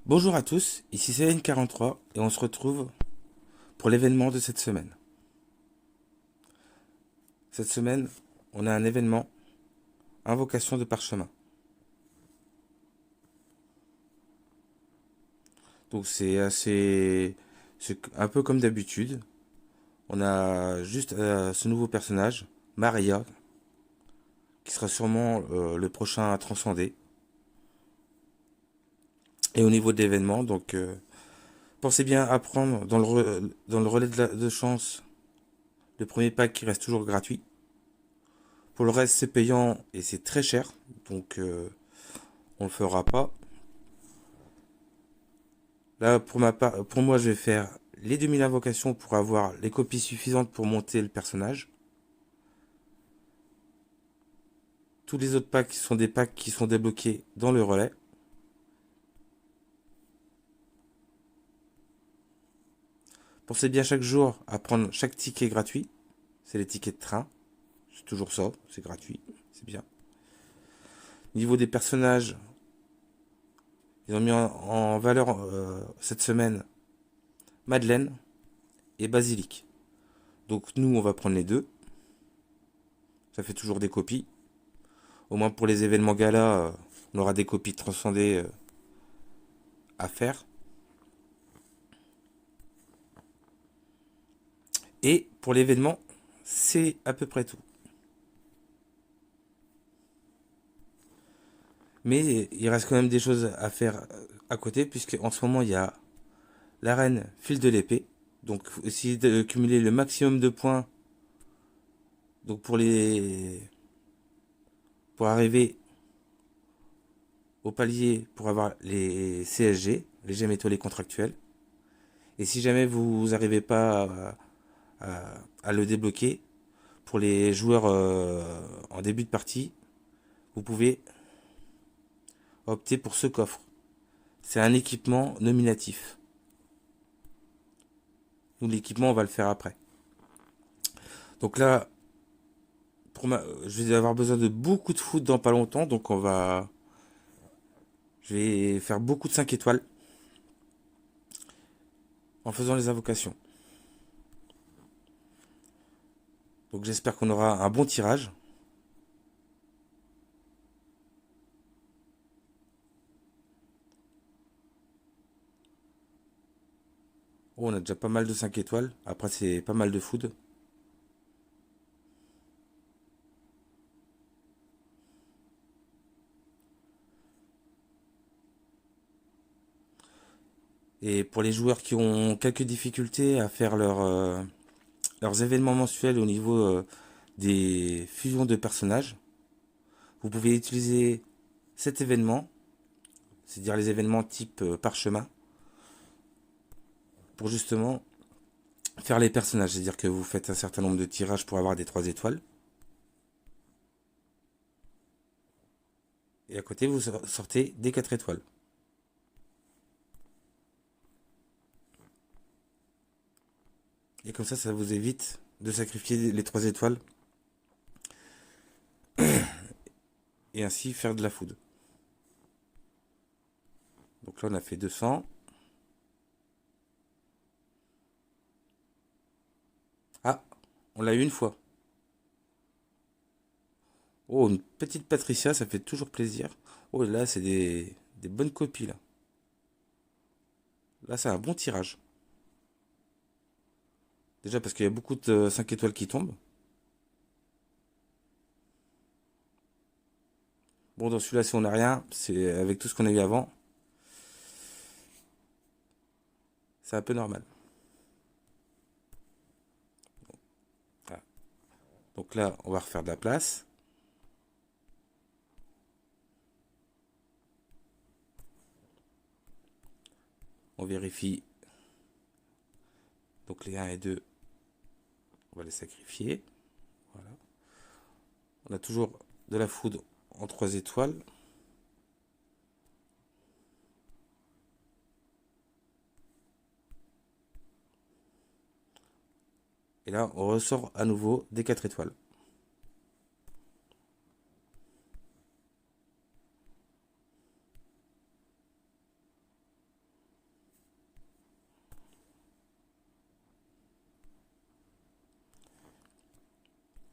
Bonjour à tous, ici Céline43 et on se retrouve pour l'événement de cette semaine. Cette semaine, on a un événement Invocation de Parchemin. Donc c'est un peu comme d'habitude. On a juste ce nouveau personnage, Maria, qui sera sûrement le prochain à transcender. Et au niveau de l'événement, pensez bien à prendre dans le relais de chance le premier pack qui reste toujours gratuit. Pour le reste, c'est payant et c'est très cher, donc on le fera pas. Là, pour moi, je vais faire les 2000 invocations pour avoir les copies suffisantes pour monter le personnage. Tous les autres packs sont des packs qui sont débloqués dans le relais. Pensez bien chaque jour à prendre chaque ticket gratuit. C'est les tickets de train. C'est toujours ça, c'est gratuit, c'est bien. Niveau des personnages, ils ont mis en valeur cette semaine Madeleine et Basilic. Donc nous, on va prendre les deux. Ça fait toujours des copies. Au moins pour les événements gala, on aura des copies transcendées à faire. Et pour l'événement, c'est à peu près tout. Mais il reste quand même des choses à faire à côté, puisque en ce moment, il y a l'arène fil de l'épée. Donc, il faut essayer de cumuler le maximum de points. Donc, pour arriver au palier, pour avoir les CSG, les gemmes étoilées contractuelles. Et si jamais vous n'arrivez pas à le débloquer, pour les joueurs en début de partie, vous pouvez opter pour ce coffre. C'est un équipement nominatif. Nous, l'équipement, on va le faire après. Donc là, je vais avoir besoin de beaucoup de foot dans pas longtemps. Je vais faire beaucoup de 5 étoiles en faisant les invocations. Donc j'espère qu'on aura un bon tirage. Oh, on a déjà pas mal de 5 étoiles. Après, c'est pas mal de food. Et pour les joueurs qui ont quelques difficultés à faire leurs événements mensuels au niveau des fusions de personnages, vous pouvez utiliser cet événement, c'est-à-dire les événements type parchemin, pour justement faire les personnages. C'est-à-dire que vous faites un certain nombre de tirages pour avoir des 3 étoiles. Et à côté, vous sortez des 4 étoiles. Et comme ça vous évite de sacrifier les 3 étoiles et ainsi faire de la food. Donc là, on a fait 200. Ah, on l'a eu une fois. Oh, une petite Patricia, ça fait toujours plaisir. Oh, là, c'est des bonnes copies, là. Là, c'est un bon tirage. Déjà parce qu'il y a beaucoup de 5 étoiles qui tombent. Bon, dans celui-là, si on n'a rien, c'est avec tout ce qu'on a eu avant, c'est un peu normal. Voilà. Donc là, on va refaire de la place. On vérifie. Donc les 1 et 2, on va les sacrifier. Voilà. On a toujours de la foudre en 3 étoiles. Et là, on ressort à nouveau des 4 étoiles.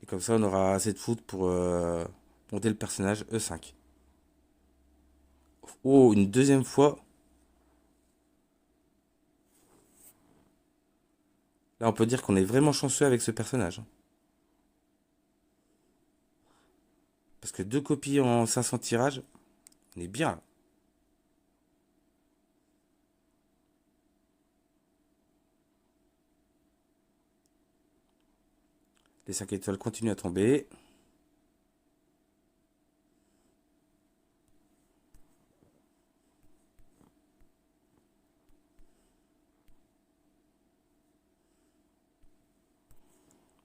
Comme ça, on aura assez de foot pour monter le personnage E5. Oh, une deuxième fois. Là, on peut dire qu'on est vraiment chanceux avec ce personnage, hein. Parce que deux copies en 500 tirages, on est bien là. Les 5 étoiles continuent à tomber.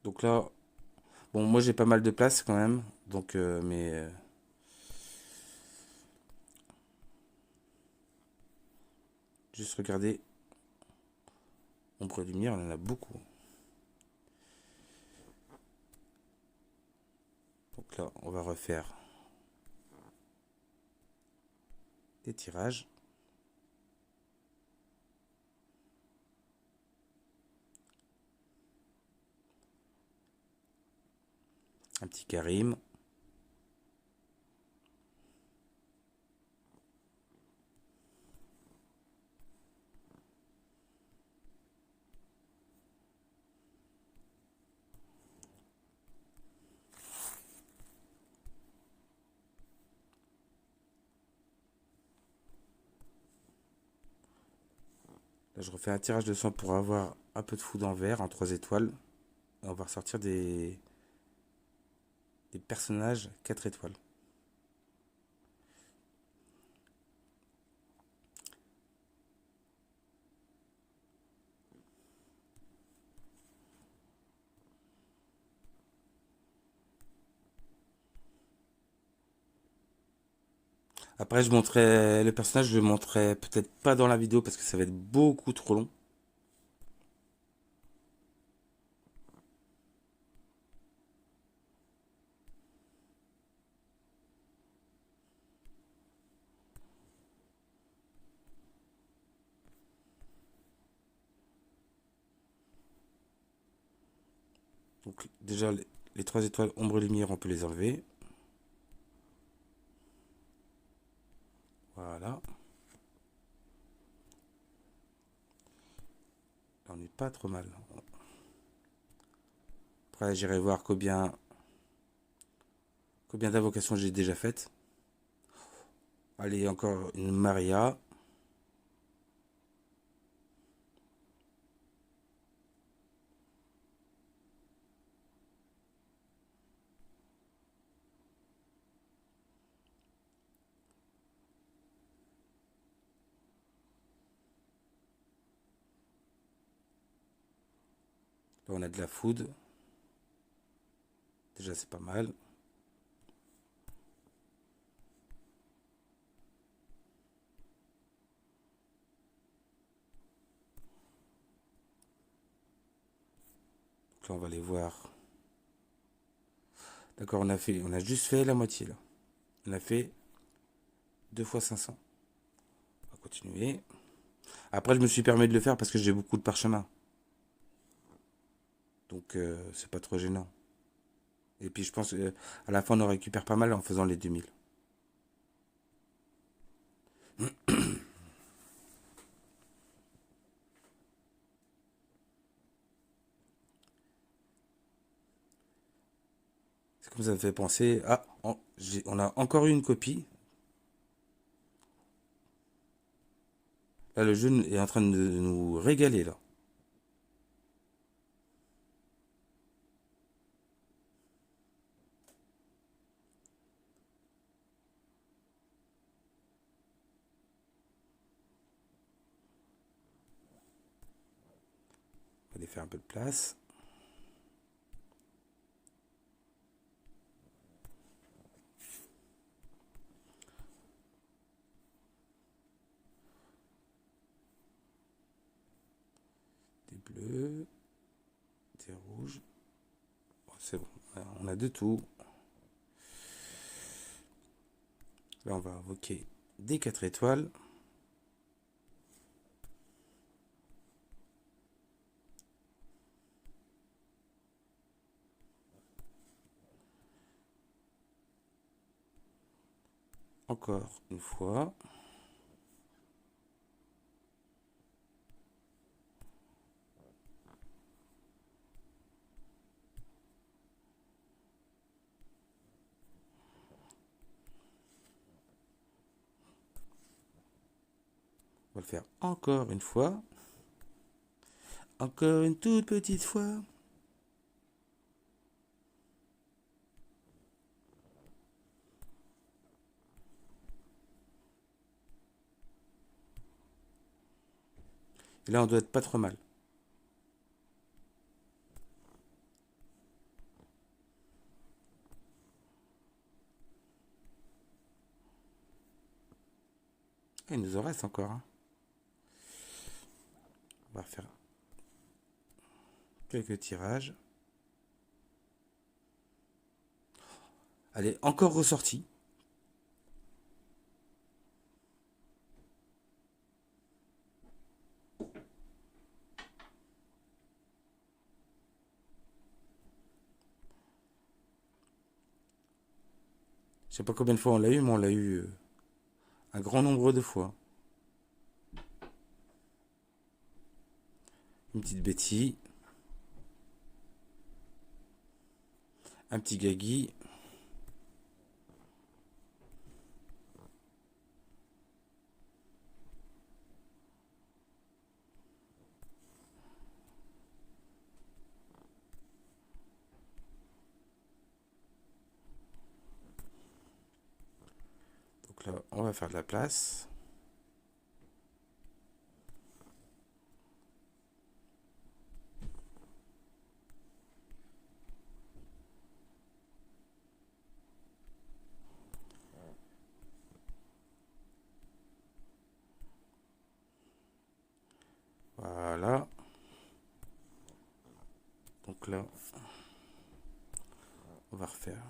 Donc là, bon, moi j'ai pas mal de place quand même. Donc, juste regarder. Ombre et lumière, on en a beaucoup. Donc là, on va refaire des tirages. Un petit Karim. Là, je refais un tirage de 100 pour avoir un peu de fou en vert en 3 étoiles. Et on va ressortir des personnages 4 étoiles. Après, je montrerai le personnage, je le montrerai peut-être pas dans la vidéo parce que ça va être beaucoup trop long. Donc déjà, les 3 étoiles ombre et lumière, on peut les enlever. Voilà. Là, on n'est pas trop mal. Après, j'irai voir combien d'invocations j'ai déjà faites. Allez, encore une Maria. Là, on a de la food. Déjà, c'est pas mal. Donc là, on va aller voir. D'accord, on a juste fait la moitié là. On a fait 2 fois 500. On va continuer. Après, je me suis permis de le faire parce que j'ai beaucoup de parchemins. Donc, c'est pas trop gênant. Et puis, je pense à la fin, on en récupère pas mal en faisant les 2000. C'est comme ça me fait penser. Ah, on a encore eu une copie. Là, le jeu est en train de nous régaler là. On va aller faire un peu de place. Des bleus, des rouges. Bon, c'est bon, on a de tout. Là, on va invoquer des 4 étoiles. encore une fois. On va le faire encore une fois. Encore une toute petite fois. Et là, on doit être pas trop mal. Il nous en reste encore. Hein. On va faire quelques tirages. Allez, encore ressorti. Je sais pas combien de fois on l'a eu, mais on l'a eu un grand nombre de fois. Une petite bêtise. Un petit gagui. Donc là, on va faire de la place. Voilà. Donc là, on va refaire.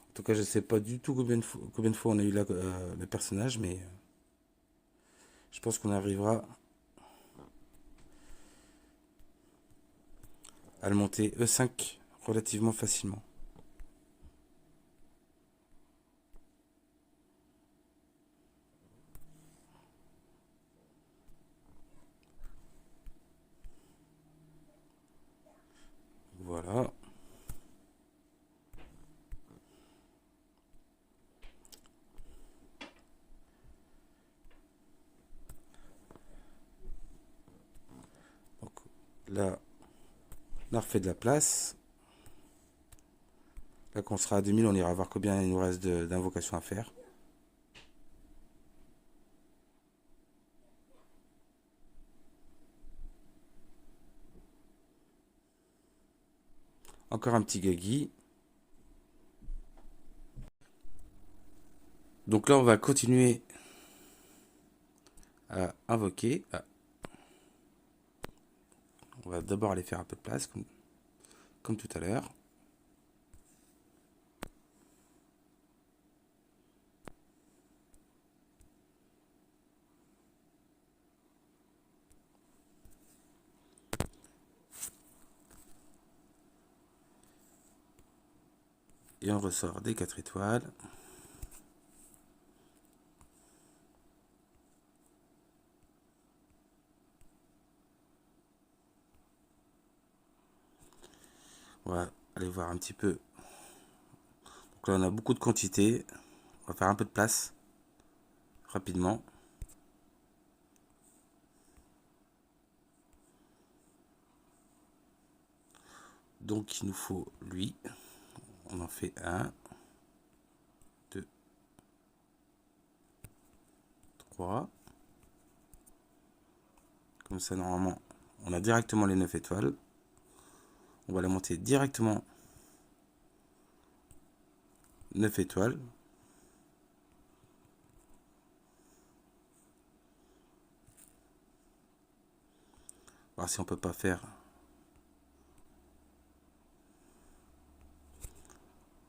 En tout cas, je sais pas du tout combien de fois on a eu le personnage, mais je pense qu'on arrivera à le monter E5 relativement facilement. Voilà. Donc là, on a refait de la place. Là, quand on sera à 2000, on ira voir combien il nous reste d'invocations à faire. Encore un petit gagui. Donc là, on va continuer à invoquer. Ah. On va d'abord aller faire un peu de place, comme tout à l'heure. Et on ressort des 4 étoiles. On va aller voir un petit peu. Donc là, on a beaucoup de quantité. On va faire un peu de place rapidement. Donc, il nous faut lui. On en fait 1, 2, 3. Comme ça, normalement, on a directement les 9 étoiles. On va la monter directement 9 étoiles. Voir si on peut pas faire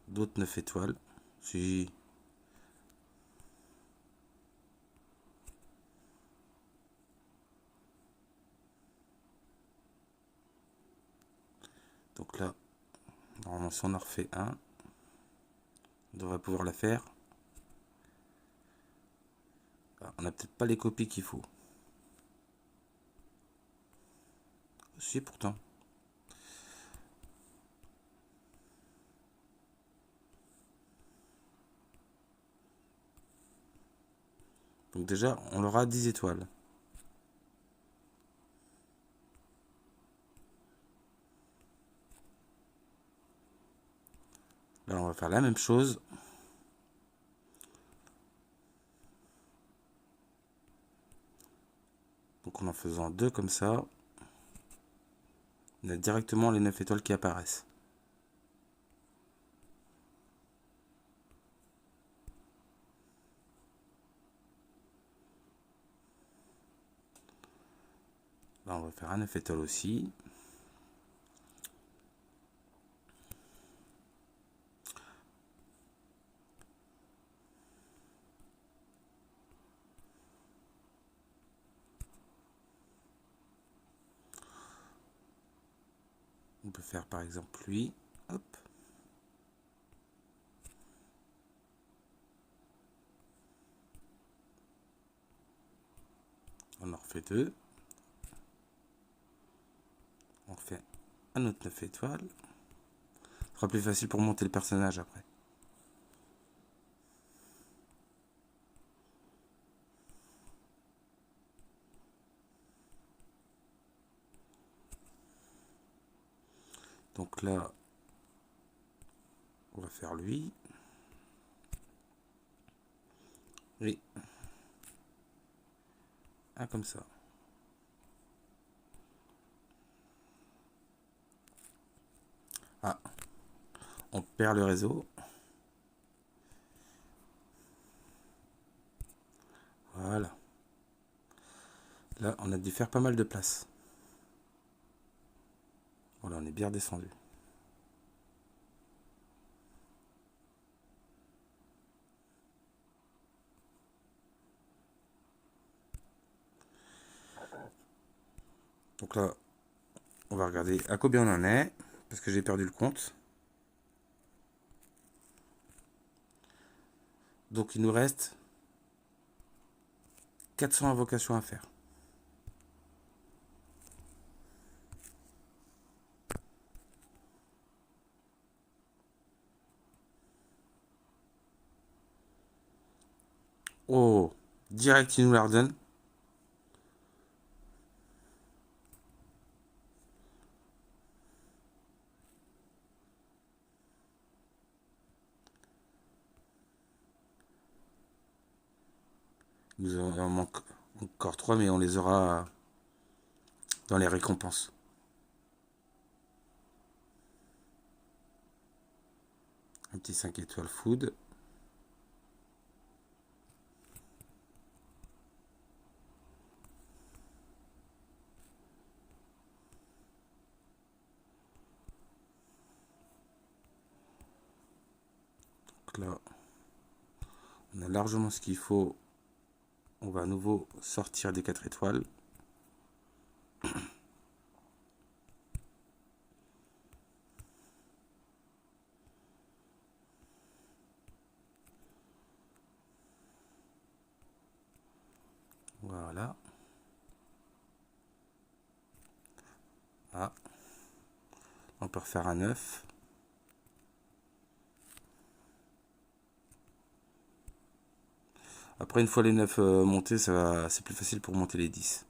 d'autres 9 étoiles. Si. Donc là, normalement, si on en refait un, on devrait pouvoir la faire. On n'a peut-être pas les copies qu'il faut. Si, pourtant. Donc déjà, on aura 10 étoiles. Là, on va faire la même chose. Donc en faisant 2 comme ça, on a directement les 9 étoiles qui apparaissent. Là, on va faire un 9 étoiles aussi. On peut faire par exemple lui. Hop. On en refait 2. On refait un autre 9 étoiles. Ce sera plus facile pour monter le personnage après. Donc là, on va faire lui. Oui. Un comme ça. Ah. On perd le réseau. Voilà. Là, on a dû faire pas mal de place. Voilà, on est bien descendu. Donc là, on va regarder à combien on en est, parce que j'ai perdu le compte. Donc il nous reste 400 invocations à faire. Oh, direct il nous la redonne. Il nous en manque encore 3, mais on les aura dans les récompenses. Un petit 5 étoiles food. Donc là, on a largement ce qu'il faut. On va à nouveau sortir des 4 étoiles. Voilà. Ah. On peut refaire un 9. Après, une fois les 9 montés, c'est plus facile pour monter les 10.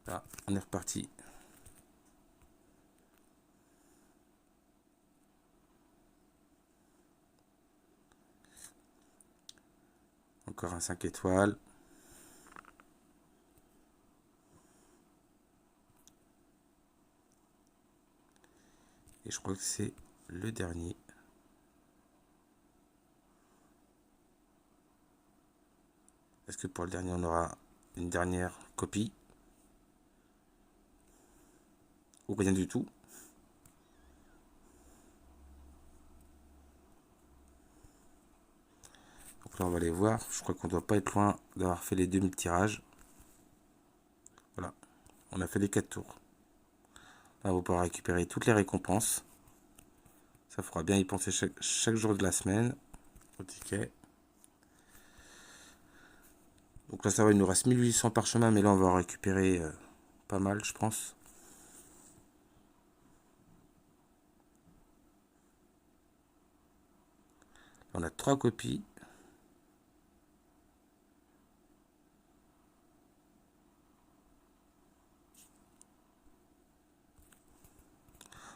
Là, on est reparti. Encore un 5 étoiles. Et je crois que c'est le dernier. Est-ce que pour le dernier, on aura une dernière copie. Ou rien du tout. Donc là on va aller voir. Je crois qu'on doit pas être loin d'avoir fait les 2000 tirages. Voilà. On a fait les 4 tours. Là on va pouvoir récupérer toutes les récompenses. Ça fera bien y penser chaque jour de la semaine. Au ticket. Donc là ça va, il nous reste 1800 parchemins, mais là on va en récupérer pas mal je pense. On a 3 copies.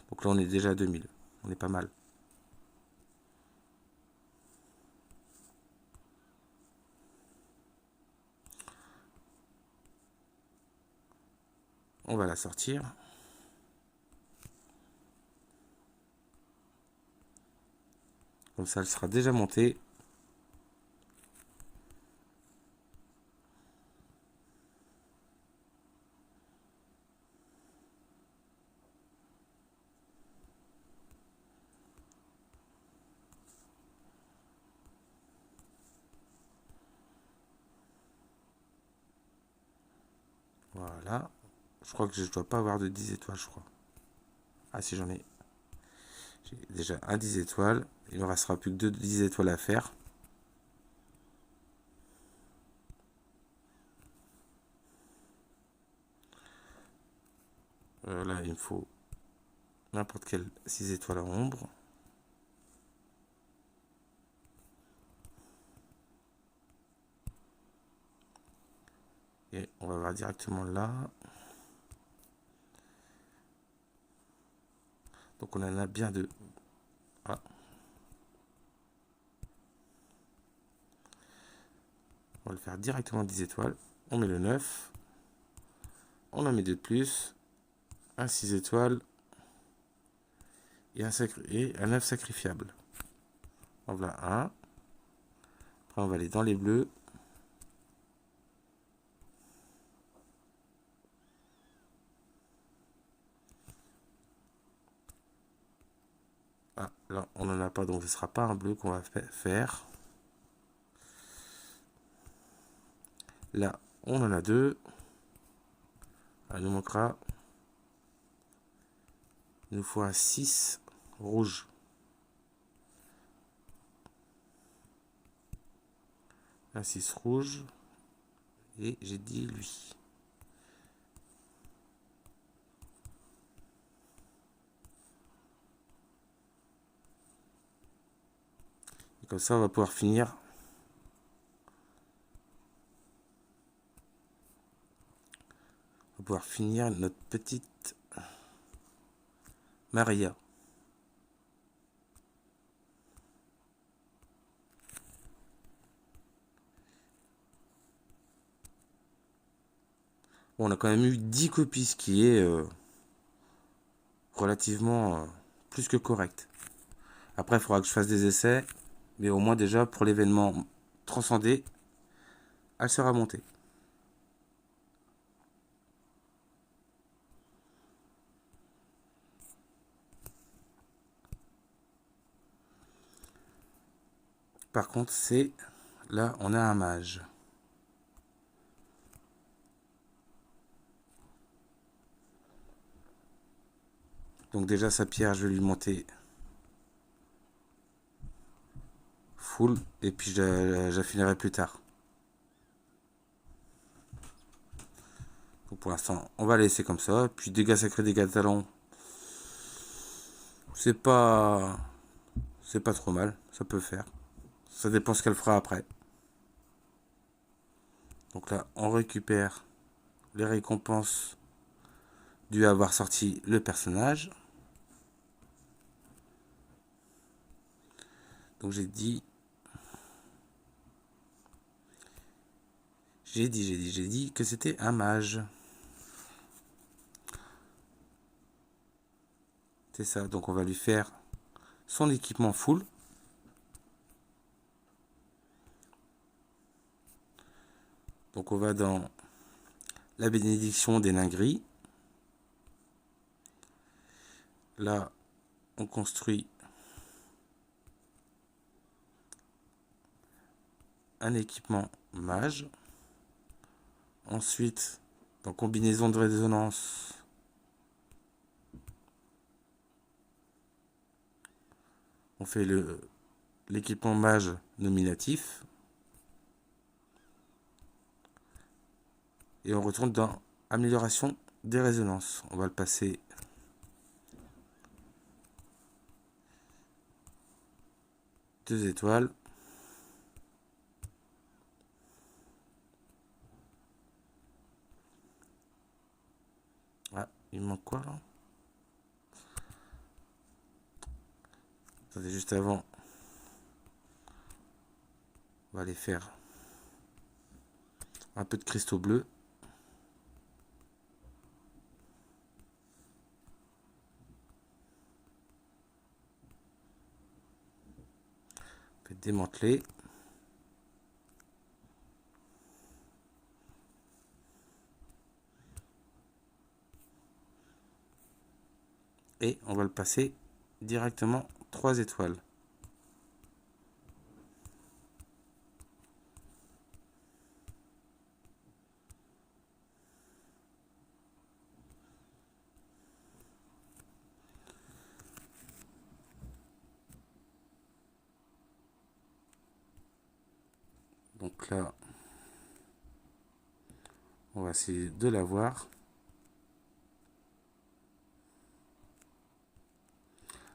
Donc là on est déjà à 2000. On est pas mal. On va la sortir. Comme ça elle sera déjà montée. Voilà. Je crois que je dois pas avoir de 10 étoiles, je crois. Ah si, j'en ai. J'ai déjà un 10 étoiles. Il ne me restera plus que 2 10 étoiles à faire. Là, il me faut n'importe quelle 6 étoiles à ombre. Et on va voir directement là. Donc on en a bien deux. Ah. On va le faire directement 10 étoiles. On met le 9. On en met 2 de plus. Un 6 étoiles. Et un 9 sacrifiable. En voilà un. Après on va aller dans les bleus. Ah, là on n'en a pas, donc ce ne sera pas un bleu qu'on va faire. Là on en a deux. Il nous manquera. Il nous faut un 6 rouge. Un 6 rouge. Et j'ai dit lui. Et comme ça, on va pouvoir finir. On va pouvoir finir notre petite Maria. Bon, on a quand même eu 10 copies, ce qui est relativement plus que correct. Après, il faudra que je fasse des essais. Mais au moins déjà, pour l'événement transcendé, elle sera montée. Par contre, c'est... Là, on a un mage. Donc déjà, sa pierre, je vais lui monter full. Et puis, j'affinerai plus tard. Donc pour l'instant, on va la laisser comme ça. Puis dégâts sacrés, dégâts de talon. C'est pas trop mal. Ça peut faire. Ça dépend ce qu'elle fera après. Donc là, on récupère les récompenses dû avoir sorti le personnage. Donc j'ai dit que c'était un mage. C'est ça, donc on va lui faire son équipement full. Donc on va dans la bénédiction des nains gris. Là, on construit un équipement mage. Ensuite, dans combinaison de résonance, on fait l'équipement mage nominatif. Et on retourne dans amélioration des résonances. On va le passer deux étoiles. Ah, il me manque quoi là? Attendez, juste avant, on va aller faire un peu de cristaux bleus. On va démanteler. Et on va le passer directement 3 étoiles. Donc là, on va essayer de l'avoir.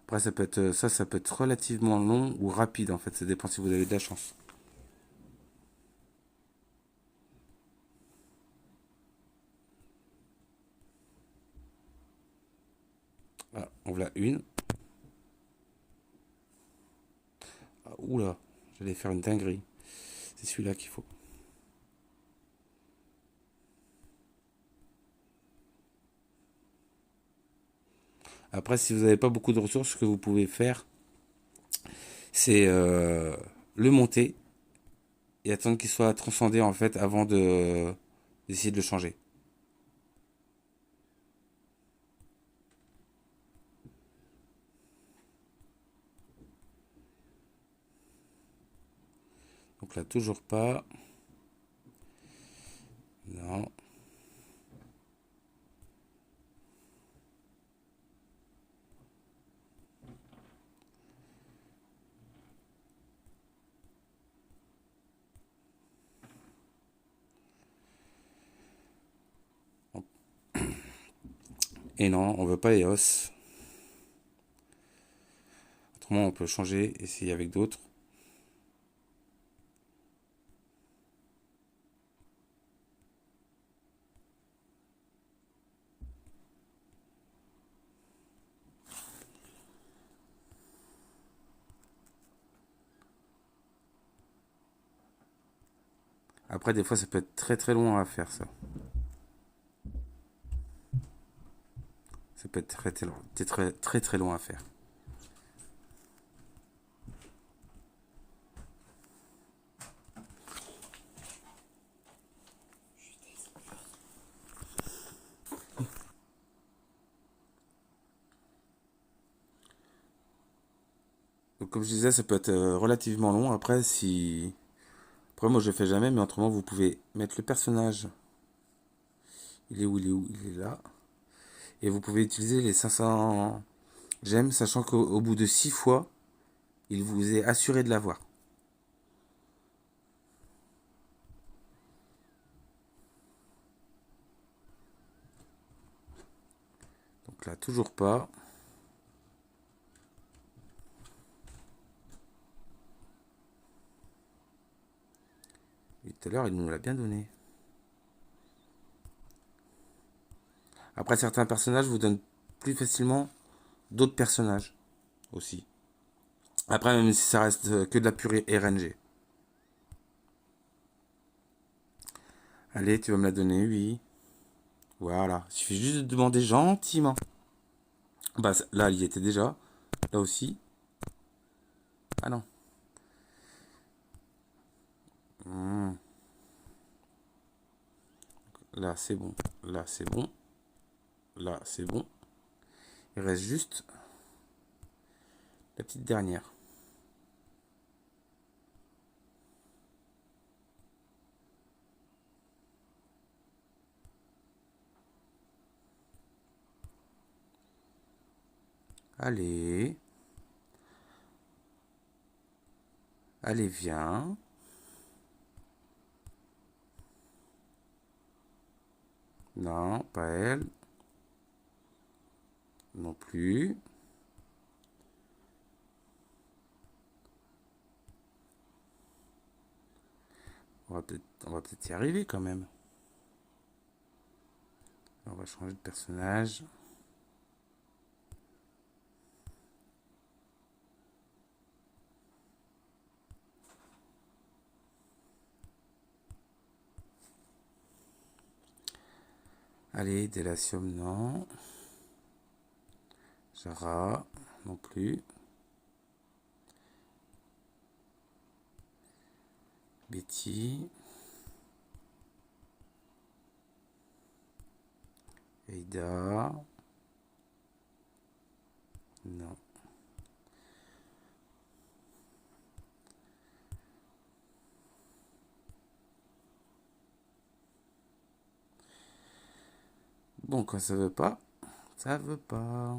Après, ça peut être relativement long ou rapide en fait. Ça dépend si vous avez de la chance. Ah, on l'a une. Ah, oula, j'allais faire une dinguerie. C'est celui-là qu'il faut. Après, si vous n'avez pas beaucoup de ressources, ce que vous pouvez faire, c'est le monter et attendre qu'il soit transcendé en fait avant d'essayer de le changer. Donc là, toujours pas. Non. Et non, on veut pas EOS. Autrement, on peut changer, essayer avec d'autres. Après, des fois, ça peut être très très long à faire, ça. Ça peut être très très long à faire. Donc, comme je disais, ça peut être relativement long. Après, si... Après, moi, je le fais jamais, mais autrement, vous pouvez mettre le personnage. Il est où? Il est où? Il est là. Et vous pouvez utiliser les 500 gemmes, sachant qu'au bout de 6 fois, il vous est assuré de l'avoir. Donc là, toujours pas. Et tout à l'heure, il nous l'a bien donné. Après, certains personnages vous donnent plus facilement d'autres personnages aussi. Après, même si ça reste que de la pure RNG. Allez, tu vas me la donner, oui. Voilà. Il suffit juste de demander gentiment. Bah, là, il y était déjà. Là aussi. Ah non. Là, c'est bon. Là, c'est bon. Là, c'est bon. Il reste juste la petite dernière. Allez. Allez, viens. Non, pas elle. Non plus. On va peut-être y arriver quand même. On va changer de personnage. Allez, Délatium, non. Jara, non plus. Betty. Eida. Non. Bon, quand ça veut pas, ça veut pas.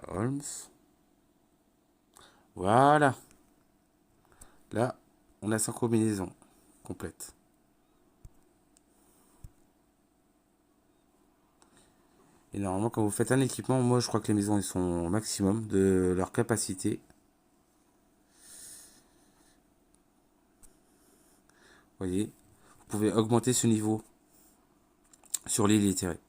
Holmes. Voilà. Là, on a sa combinaison complète. Et normalement, quand vous faites un équipement, moi je crois que les maisons ils sont au maximum de leur capacité. Vous voyez, vous pouvez augmenter ce niveau sur l'île éthérée.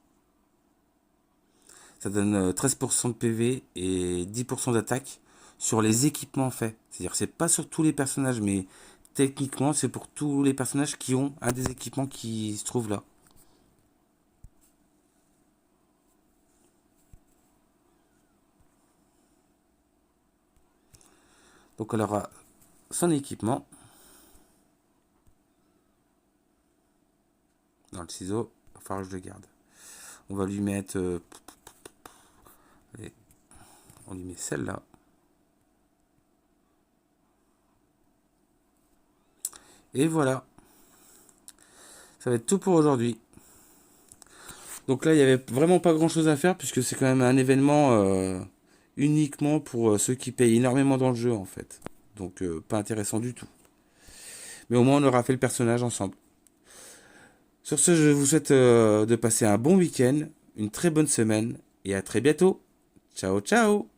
Ça donne 13% de PV et 10% d'attaque sur les équipements faits. C'est-à-dire c'est pas sur tous les personnages, mais techniquement c'est pour tous les personnages qui ont un des équipements qui se trouve là. Donc elle aura son équipement. Dans le ciseau, il va falloir que je le garde. On va lui mettre... allez, on lui met celle-là. Et voilà. Ça va être tout pour aujourd'hui. Donc là, il n'y avait vraiment pas grand-chose à faire puisque c'est quand même un événement uniquement pour ceux qui payent énormément dans le jeu en fait. Donc pas intéressant du tout. Mais au moins on aura fait le personnage ensemble. Sur ce, je vous souhaite de passer un bon week-end, une très bonne semaine et à très bientôt. Ciao ciao.